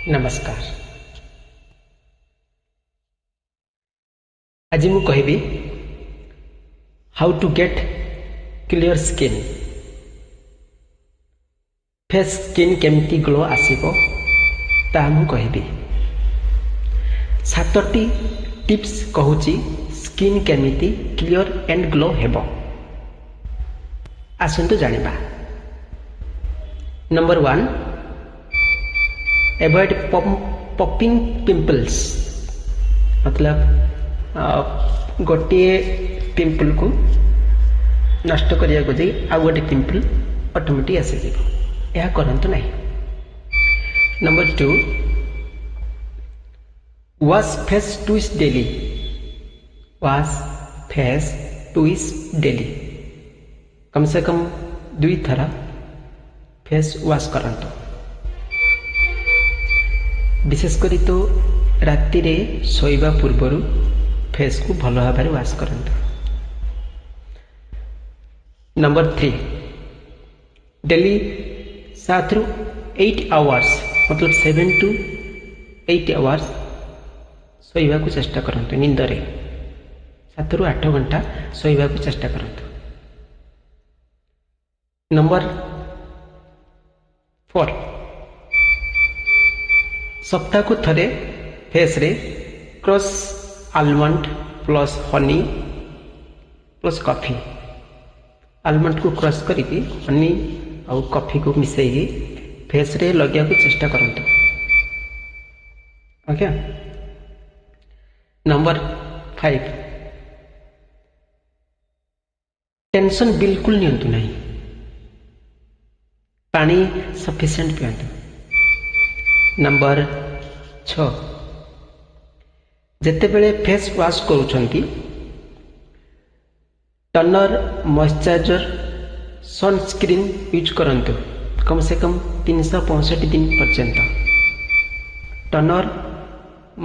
नमस्कार। आज मु कहबी how to get clear skin. Face skin केमती ग्लो आसीबो ता मु कहबी। 7टी टिप्स कहूची स्किन केमिति क्लियर एंड ग्लो हेबो। आसंतु जानिबा। Number 1, avoid popping pimples. मतलब गोटे पिंपल को नष्ट करिया को दे आ गोटे पिंपल ऑटोमेटिक आसी जीवो। यह करंतु नहीं। Number 2, wash face twice daily. Wash face twice daily. कम से कम 2 थर फेस वॉश करंतु। विशेषकर तो राति रे सोइबा पूर्वर फेस को भल भाव में वॉश करंतु। नंबर 3, डेली 7 ରୁ 8 आवर्स मतलब 7 to 8 आवर्स सोइबा को चेष्टा करंतु। नींद रे 7 ରୁ 8 घंटा सोइबा को चेष्टा करंतु। नंबर 4, सप्ताह को थरे फेस रे crush almond plus Honey plus coffee. Almond को क्रश करके हनी और कॉफी को मिसेगी फेस रे लगे को चेष्टा करंतु। ओके। नंबर 5, टेंशन बिल्कुल नियंतु नहीं। पानी सफिशिएंट पियंतु। नंबर 6, जेते बेले फेस वॉश करूछंती टनर मॉइस्चराइजर सनस्क्रीन यूज करंतु कम से कम 365 दिन पर्यंत। टनर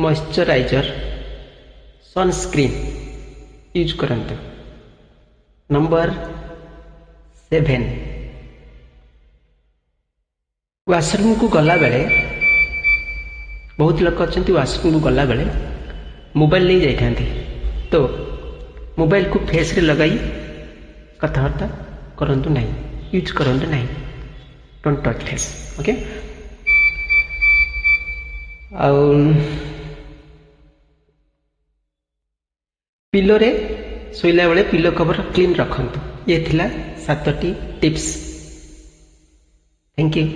मॉइस्चराइजर सनस्क्रीन यूज करंतु। नंबर 7, वॉशरूम को गला बेले बहुत लोग अच्छा वॉशरूम को गला बेले मोबाइल ले जाइथांती तो मोबाइल को फेस रे लगाई कथाबार्ता करंतु नहीं, यूज करंतु नहीं। Don't touch face. Okay. Pillow रे सोइला बेले पिलो कवर क्लीन रखंतु। ये थिला 7टी टिप्स। Thank you.